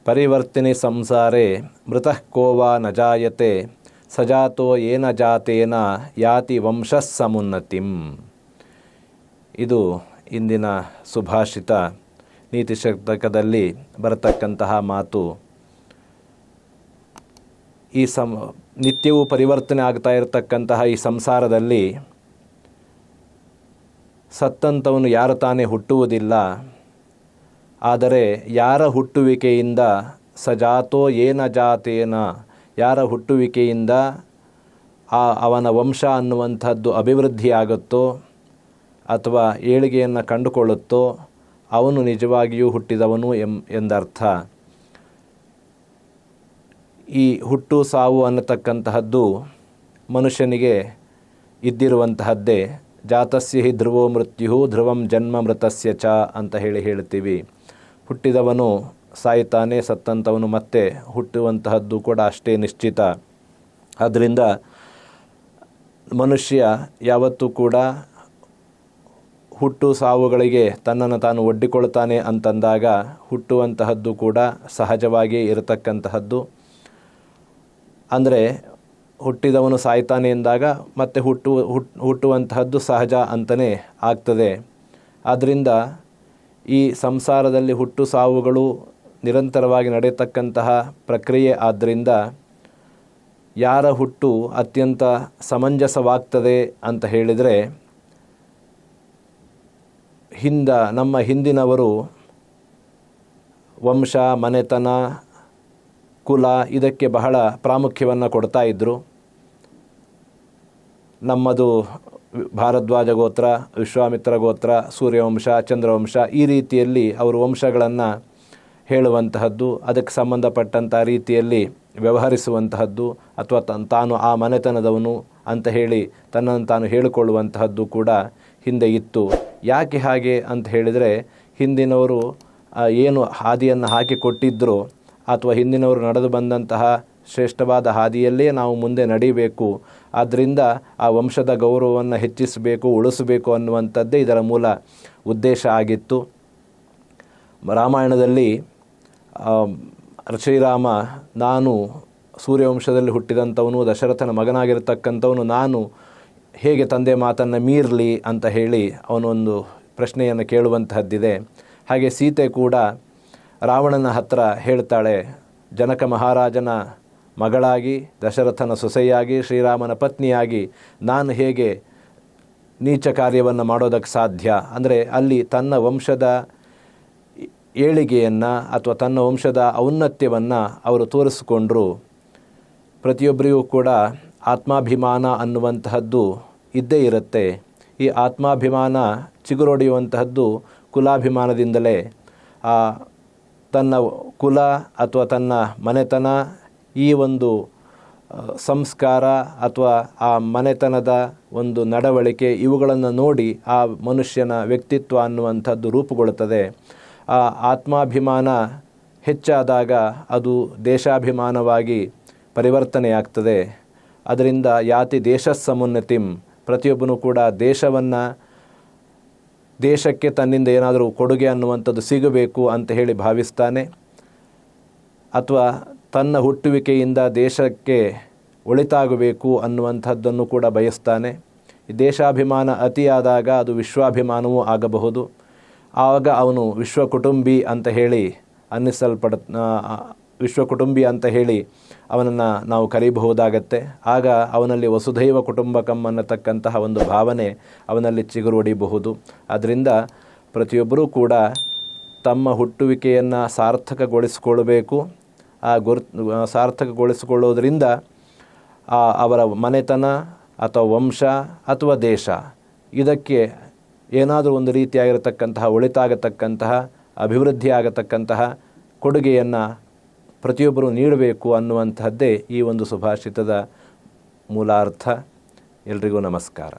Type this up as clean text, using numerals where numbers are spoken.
ಪರಿವರ್ತಿನಿ ಸಂಸಾರೇ ಮೃತಃ ಕೋ ವಾ ನ ಜಾಯತೆ ಸಜಾತೋ ಯೇನ ಜಾತೇನ ಯಾತಿ ವಂಶಃ ಸಮುನ್ನತಿಂ. ಇದು ಇಂದಿನ ಸುಭಾಷಿತ. ನೀತಿ ಶತಕದಲ್ಲಿ ಬರತಕ್ಕಂತಹ ಮಾತು. ಈ ನಿತ್ಯವೂ ಪರಿವರ್ತನೆ ಆಗ್ತಾ ಇರತಕ್ಕಂತಹ ಈ ಸಂಸಾರದಲ್ಲಿ ಸತ್ತಂಥವನು ಯಾರು ತಾನೇ ಹುಟ್ಟುವುದಿಲ್ಲ. ಆದರೆ ಯಾರ ಹುಟ್ಟುವಿಕೆಯಿಂದ ಸಜಾತೋ ಏನ ಜಾತೇನ, ಯಾರ ಹುಟ್ಟುವಿಕೆಯಿಂದ ಅವನ ವಂಶ ಅನ್ನುವಂಥದ್ದು ಅಭಿವೃದ್ಧಿಯಾಗುತ್ತೋ ಅಥವಾ ಏಳಿಗೆಯನ್ನು ಕಂಡುಕೊಳ್ಳುತ್ತೋ ಅವನು ನಿಜವಾಗಿಯೂ ಹುಟ್ಟಿದವನು ಎಂದರ್ಥ. ಈ ಹುಟ್ಟು ಸಾವು ಅನ್ನತಕ್ಕಂತಹದ್ದು ಮನುಷ್ಯನಿಗೆ ಇದ್ದಿರುವಂತಹದ್ದೇ. ಜಾತಸ್ಯ ಹಿ ಧ್ರುವೋ ಮೃತ್ಯು ಧ್ರುವಂ ಜನ್ಮ ಮೃತಸ್ಯ ಚ ಅಂತ ಹೇಳ್ತೀವಿ. ಹುಟ್ಟಿದವನು ಸಾಯ್ತಾನೆ, ಸತ್ತಂಥವನು ಮತ್ತೆ ಹುಟ್ಟುವಂತಹದ್ದು ಕೂಡ ಅಷ್ಟೇ ನಿಶ್ಚಿತ. ಆದ್ದರಿಂದ ಮನುಷ್ಯ ಯಾವತ್ತೂ ಕೂಡ ಹುಟ್ಟು ಸಾವುಗಳಿಗೆ ತನ್ನನ್ನು ತಾನು ಒಡ್ಡಿಕೊಳ್ತಾನೆ ಅಂತಂದಾಗ ಹುಟ್ಟುವಂತಹದ್ದು ಕೂಡ ಸಹಜವಾಗಿಯೇ ಇರತಕ್ಕಂತಹದ್ದು. ಅಂದರೆ ಹುಟ್ಟಿದವನು ಸಾಯ್ತಾನೆ ಎಂದಾಗ ಮತ್ತೆ ಹುಟ್ಟುವಂತಹದ್ದು ಸಹಜ ಅಂತಲೇ ಆಗ್ತದೆ. ಆದ್ದರಿಂದ ಈ ಸಂಸಾರದಲ್ಲಿ ಹುಟ್ಟು ಸಾವುಗಳು ನಿರಂತರವಾಗಿ ನಡೆಯತಕ್ಕಂತಹ ಪ್ರಕ್ರಿಯೆ. ಆದ್ದರಿಂದ ಯಾರ ಹುಟ್ಟು ಅತ್ಯಂತ ಸಮಂಜಸವಾಗ್ತದೆ ಅಂತ ಹೇಳಿದರೆ, ನಮ್ಮ ಹಿಂದಿನವರು ವಂಶ, ಮನೆತನ, ಕುಲ ಇದಕ್ಕೆ ಬಹಳ ಪ್ರಾಮುಖ್ಯವನ್ನು ಕೊಡ್ತಾ ಇದ್ದರು. ನಮ್ಮದು ಭಾರದ್ವಾಜ ಗೋತ್ರ, ವಿಶ್ವಾಮಿತ್ರ ಗೋತ್ರ, ಸೂರ್ಯವಂಶ, ಚಂದ್ರವಂಶ, ಈ ರೀತಿಯಲ್ಲಿ ಅವರು ವಂಶಗಳನ್ನು ಹೇಳುವಂತಹದ್ದು, ಅದಕ್ಕೆ ಸಂಬಂಧಪಟ್ಟಂಥ ರೀತಿಯಲ್ಲಿ ವ್ಯವಹರಿಸುವಂತಹದ್ದು, ಅಥವಾ ತಾನು ಆ ಮನೆತನದವನು ಅಂತ ಹೇಳಿ ತನ್ನನ್ನು ತಾನು ಹೇಳಿಕೊಳ್ಳುವಂತಹದ್ದು ಕೂಡ ಹಿಂದೆ ಇತ್ತು. ಯಾಕೆ ಹಾಗೆ ಅಂತ ಹೇಳಿದರೆ, ಹಿಂದಿನವರು ಏನು ಹಾದಿಯನ್ನು ಹಾಕಿಕೊಟ್ಟಿದ್ದರು ಅಥವಾ ಹಿಂದಿನವರು ನಡೆದು ಬಂದಂತಹ ಶ್ರೇಷ್ಠವಾದ ಹಾದಿಯಲ್ಲೇ ನಾವು ಮುಂದೆ ನಡೀಬೇಕು. ಆದ್ದರಿಂದ ಆ ವಂಶದ ಗೌರವವನ್ನು ಹೆಚ್ಚಿಸಬೇಕು, ಉಳಿಸಬೇಕು ಅನ್ನುವಂಥದ್ದೇ ಇದರ ಮೂಲ ಉದ್ದೇಶ ಆಗಿತ್ತು. ರಾಮಾಯಣದಲ್ಲಿ ಶ್ರೀರಾಮ, ನಾನು ಸೂರ್ಯವಂಶದಲ್ಲಿ ಹುಟ್ಟಿದಂಥವನು, ದಶರಥನ ಮಗನಾಗಿರ್ತಕ್ಕಂಥವನು, ನಾನು ಹೇಗೆ ತಂದೆ ಮಾತನ್ನು ಮೀರಲಿ ಅಂತ ಹೇಳಿ ಅವನೊಂದು ಪ್ರಶ್ನೆಯನ್ನು ಕೇಳುವಂತಹದ್ದಿದೆ. ಹಾಗೆ ಸೀತೆ ಕೂಡ ರಾವಣನ ಹತ್ರ ಹೇಳ್ತಾಳೆ, ಜನಕ ಮಹಾರಾಜನ ಮಗಳಾಗಿ, ದಶರಥನ ಸೊಸೆಯಾಗಿ, ಶ್ರೀರಾಮನ ಪತ್ನಿಯಾಗಿ ನಾನು ಹೇಗೆ ನೀಚ ಕಾರ್ಯವನ್ನು ಮಾಡೋದಕ್ಕೆ ಸಾಧ್ಯ? ಅಂದರೆ ಅಲ್ಲಿ ತನ್ನ ವಂಶದ ಏಳಿಗೆಯನ್ನು ಅಥವಾ ತನ್ನ ವಂಶದ ಔನ್ನತ್ಯವನ್ನು ಅವರು ತೋರಿಸಿಕೊಂಡ್ರು. ಪ್ರತಿಯೊಬ್ಬರಿಗೂ ಕೂಡ ಆತ್ಮಾಭಿಮಾನ ಅನ್ನುವಂತಹದ್ದು ಇದ್ದೇ ಇರುತ್ತೆ. ಈ ಆತ್ಮಾಭಿಮಾನ ಚಿಗುರೊಡೆಯುವಂತಹದ್ದು ಕುಲಾಭಿಮಾನದಿಂದಲೇ. ತನ್ನ ಕುಲ ಅಥವಾ ತನ್ನ ಮನೆತನ, ಈ ಒಂದು ಸಂಸ್ಕಾರ ಅಥವಾ ಆ ಮನೆತನದ ಒಂದು ನಡವಳಿಕೆ, ಇವುಗಳನ್ನು ನೋಡಿ ಆ ಮನುಷ್ಯನ ವ್ಯಕ್ತಿತ್ವ ಅನ್ನುವಂಥದ್ದು ರೂಪುಗೊಳ್ಳುತ್ತದೆ. ಆ ಆತ್ಮಾಭಿಮಾನ ಹೆಚ್ಚಾದಾಗ ಅದು ದೇಶಾಭಿಮಾನವಾಗಿ ಪರಿವರ್ತನೆಯಾಗ್ತದೆ. ಅದರಿಂದ ಯಾತಿ ದೇಶಃ ಸಮುನ್ನತಿಂ, ಪ್ರತಿಯೊಬ್ಬನೂ ಕೂಡ ದೇಶಕ್ಕೆ ತನ್ನಿಂದ ಏನಾದರೂ ಕೊಡುಗೆ ಅನ್ನುವಂಥದ್ದು ಸಿಗಬೇಕು ಅಂತ ಹೇಳಿ ಭಾವಿಸ್ತಾನೆ. ಅಥವಾ ತನ್ನ ಹುಟ್ಟುವಿಕೆಯಿಂದ ದೇಶಕ್ಕೆ ಒಳಿತಾಗಬೇಕು ಅನ್ನುವಂಥದ್ದನ್ನು ಕೂಡ ಬಯಸ್ತಾನೆ. ದೇಶಾಭಿಮಾನ ಅತಿಯಾದಾಗ ಅದು ವಿಶ್ವಾಭಿಮಾನವೂ ಆಗಬಹುದು. ಆವಾಗ ಅವನು ವಿಶ್ವಕುಟುಂಬಿ ಅಂತ ಹೇಳಿ ವಿಶ್ವಕುಟುಂಬಿ ಅಂತ ಹೇಳಿ ಅವನನ್ನು ನಾವು ಕರೀಬಹುದಾಗತ್ತೆ. ಆಗ ಅವನಲ್ಲಿ ವಸುಧೈವ ಕುಟುಂಬಕಂ ಅನ್ನತಕ್ಕಂತಹ ಒಂದು ಭಾವನೆ ಅವನಲ್ಲಿ ಚಿಗುರೊಡಿಬಹುದು. ಆದ್ದರಿಂದ ಪ್ರತಿಯೊಬ್ಬರೂ ಕೂಡ ತಮ್ಮ ಹುಟ್ಟುವಿಕೆಯನ್ನು ಸಾರ್ಥಕಗೊಳಿಸಿಕೊಳ್ಳಬೇಕು. ಸಾರ್ಥಕಗೊಳಿಸಿಕೊಳ್ಳೋದ್ರಿಂದ ಅವರ ಮನೆತನ ಅಥವಾ ವಂಶ ಅಥವಾ ದೇಶ ಇದಕ್ಕೆ ಏನಾದರೂ ಒಂದು ರೀತಿಯಾಗಿರತಕ್ಕಂತಹ ಒಳಿತಾಗತಕ್ಕಂತಹ ಅಭಿವೃದ್ಧಿ ಆಗತಕ್ಕಂತಹ ಕೊಡುಗೆಯನ್ನು ಪ್ರತಿಯೊಬ್ಬರೂ ನೀಡಬೇಕು ಅನ್ನುವಂತಹದ್ದೇ ಈ ಒಂದು ಸುಭಾಷಿತದ ಮೂಲಾರ್ಥ. ಎಲ್ರಿಗೂ ನಮಸ್ಕಾರ.